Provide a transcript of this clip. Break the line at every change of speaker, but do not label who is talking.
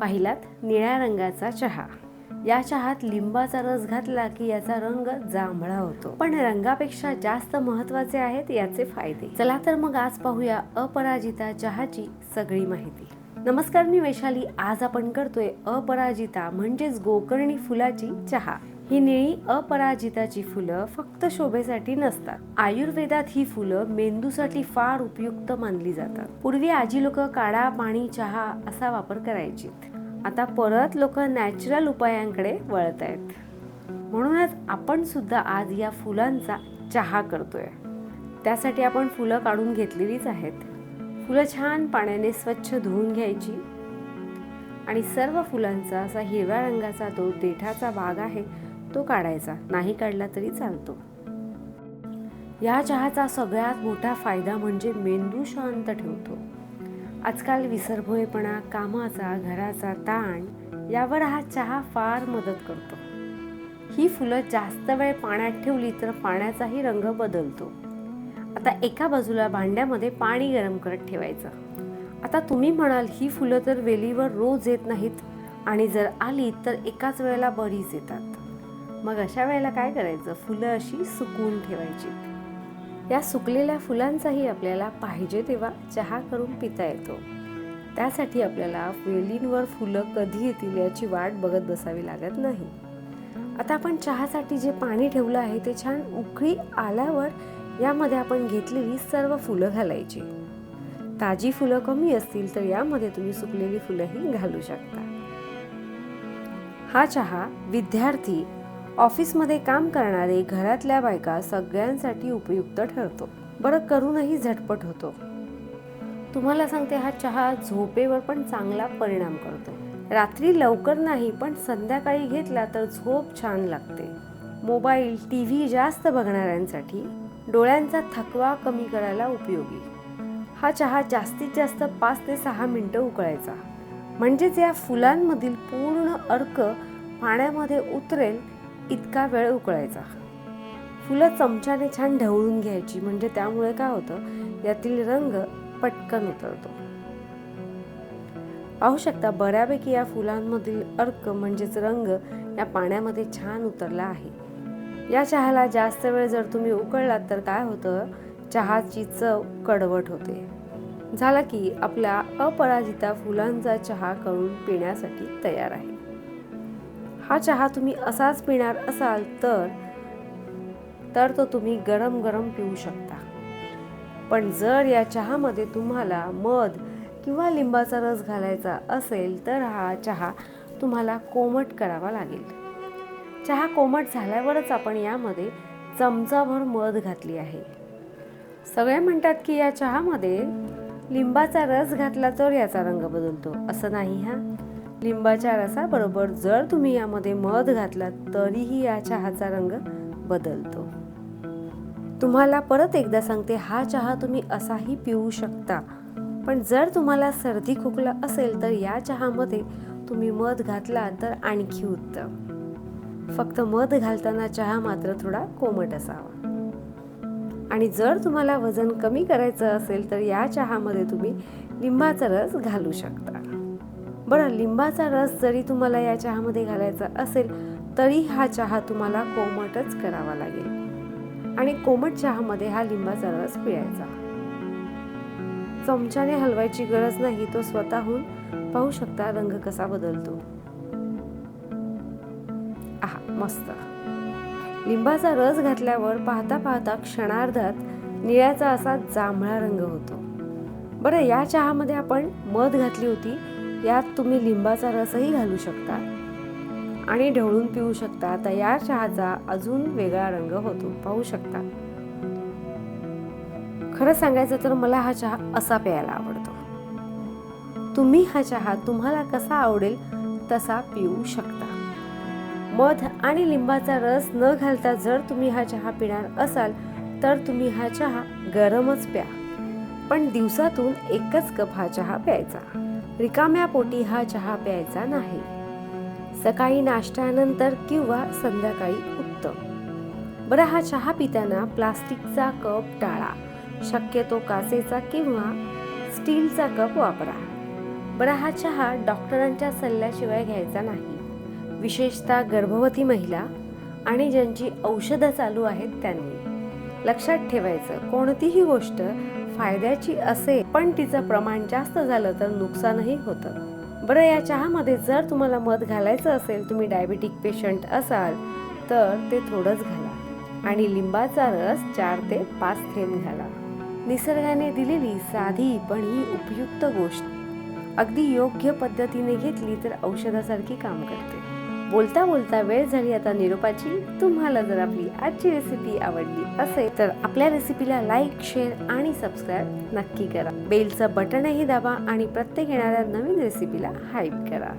पाहिलात निळ्या रंगाचा चहा. या चहात लिंबाचा रस घातला की याचा रंग जांभळा होतो. पण रंगापेक्षा जास्त महत्त्वाचे आहेत याचे फायदे. चला तर मग आज पाहूया अपराजिता चहाची सगळी माहिती. नमस्कार, मी वैशाली. आज आपण करतोय अपराजिता म्हणजेच गोकर्णी फुलाची चहा. ही निळी अपराजिताची फुलं फक्त शोभेसाठी नसतात. आयुर्वेदात ही फुलं मेंदूसाठी फार उपयुक्त मानली जातात. पूर्वी आजी लोक काढा, पाणी, चहा असा वापर करायची. आता परत लोक नॅचरल उपायांकडे वळत आहेत. म्हणूनच आपण सुद्धा आज या फुलांचा चहा करतोय. त्यासाठी आपण फुलं काढून घेतलेलीच आहेत. फुलं छान पाण्याने स्वच्छ धुवून घ्यायची आणि सर्व फुलांचा असा हिरव्या रंगाचा तो देठाचा भाग आहे तो काढायचा. नाही काढला तरी चालतो. या चहाचा सगळ्यात मोठा फायदा म्हणजे मेंदू शांत ठेवतो. आजकाल विसरभोळेपणा, कामाचा, घराचा ताण यावर हा चहा फार मदत करतो. ही फुलं जास्त वेळ पाण्यात ठेवली तर पाण्याचाही रंग बदलतो. आता एका बाजूला भांड्यामध्ये पाणी गरम करत ठेवायचं. आता तुम्ही म्हणाल, ही फुलं तर वेलीवर रोज येत नाहीत आणि जर आली तर एकाच वेळेला बरीच येतात. मग अशा वेळेला काय करायचं? फुलं अशी सुकवून ठेवायची. या सुकलेल्या फुलांचाही आपल्याला पाहिजे तेव्हा चहा करून पिता येतो. त्यासाठी आपल्याला वेलींवर फुलं कधी येतील याची वाट बघत बसावी लागत नाही. आता आपण चहासाठी जे पाणी ठेवलं आहे ते छान उकळी आल्यावर यामध्ये आपण घेतलेली सर्व फुलं घालायची. ताजी फुलं कमी असतील तर यामध्ये तुम्ही सुकलेली फुलंही घालू शकता. हा चहा विद्यार्थी, ऑफिसमध्ये काम करणारे, घरातल्या बायका सगळ्यांसाठी उपयुक्त ठरतो. बरं, करूनही झटपट होतो. तुम्हाला सांगते, हा चहा झोपेवर पण चांगला परिणाम करतो. रात्री लवकर नाही पण संध्याकाळी घेतला तर झोप छान लागते. मोबाईल, टीव्ही जास्त बघणाऱ्यांसाठी डोळ्यांचा थकवा कमी करायला उपयोगी. हा चहा जास्तीत जास्त 5 ते 6 मिनिटं उकळायचा. म्हणजेच या फुलांमधील पूर्ण अर्क पाण्यामध्ये उतरेल इतका वेळ उकळायचा. फुलं चमच्याने छान ढवळून घ्यायची. म्हणजे त्यामुळे काय होतं, यातील रंग पटकन उतरतो. पाहू शकता, बऱ्यापैकी या फुलांमधील अर्क म्हणजेच रंग या पाण्यामध्ये छान उतरला आहे. या चहाला जास्त वेळ जर तुम्ही उकळलात तर काय होतं, चहाची चव कडवट होते. झाला की आपला अपराजिता फुलांचा चहा करून पिण्यासाठी तयार आहे. हा चहा तुम्ही असाच पिणार असाल तर तो तुम्ही गरम गरम पिऊ शकता. पण जर या चहामध्ये तुम्हाला मध किंवा लिंबाचा रस घालायचा असेल तर हा चहा तुम्हाला कोमट करावा लागेल. चहा कोमट झाल्यावरच आपण यामध्ये चमचाभर मध घातली आहे. सगळे म्हणतात की या चहामध्ये लिंबाचा रस घातला तर याचा रंग बदलतो. असं नाही हा. लिंबाच्या रसाबरोबर जर तुम्ही यामध्ये मध घातला तरीही या चहाचा रंग बदलतो. तुम्हाला परत एकदा सांगते, हा चहा तुम्ही असाही पिऊ शकता. पण जर तुम्हाला सर्दी खोकला असेल तर या चहामध्ये तुम्ही मध घातला तर आणखी उत्तम. फक्त मध घालताना चहा मात्र थोडा कोमट असावा. आणि जर तुम्हाला वजन कमी करायचं असेल तर या चहामध्ये तुम्ही लिंबाचा रस घालू शकता. बरं, लिंबाचा रस जरी तुम्हाला या चहामध्ये घालायचा असेल तरी हा चहा तुम्हाला कोमटच करावा लागेल आणि कोमट चहामध्ये हा लिंबाचा रस पिळायचा. चमच्याने हलवायची गरज नाही. तो स्वतःहून पाहू शकता रंग कसा बदलतो. आहा, मस्त. लिंबाचा रस घातल्यावर पाहता पाहता क्षणार्धात निळ्याचा असा जांभळा रंग होतो. बरं, या चहामध्ये आपण मध घातली होती. यात तुम्ही लिंबाचा रसही घालू शकता आणि ढवळून पिऊ शकता. आता या चहाचा अजून वेगळा रंग होतो. पाहू शकता. खरं सांगायचं तर मला हा चहा असा प्यायला आवडतो. तुम्ही हा चहा तुम्हाला कसा आवडेल तसा पिऊ शकता. मध आणि लिंबाचा रस न घालता जर तुम्ही हा चहा पिणार असाल तर तुम्ही हा चहा गरमच प्या. पण दिवसातून 1च कप हा चहा प्यायचा. रिकाम्या पोटी हा चहा प्यायचा नाही. सकाळी नाश्त्यानंतर किंवा संध्याकाळी उत्तम. बरं, हा चहा पिताना प्लास्टिकचा कप टाळा. शक्यतो काचेचा किंवा स्टीलचा कप वापरा. बरं, हा चहा डॉक्टरांच्या सल्ल्याशिवाय घ्यायचा नाही, विशेषतः गर्भवती महिला आणि ज्यांची औषधं चालू आहेत त्यांनी. लक्षात ठेवायचं, कोणतीही गोष्ट फायद्याची असेल पण तिचं प्रमाण जास्त झालं तर नुकसानही होतं. बरं, या चहामध्ये जर तुम्हाला मध घालायचं असेल, तुम्ही डायबिटिक पेशंट असाल तर ते थोडंच घाला आणि लिंबाचा रस 4 ते 5 थेंब घाला. निसर्गाने दिलेली साधी पण ही उपयुक्त गोष्ट अगदी योग्य पद्धतीने घेतली तर औषधासारखी काम करते. बोलता बोलता वेळ झाली आता निरोपाची. तुम्हाला जर आपली आजची रेसिपी आवडली असेल तर आपल्या रेसिपीला लाईक, शेअर आणि सबस्क्राईब नक्की करा. बेलचं बटनही दाबा आणि प्रत्येक येणाऱ्या नवीन रेसिपीला हाईप करा.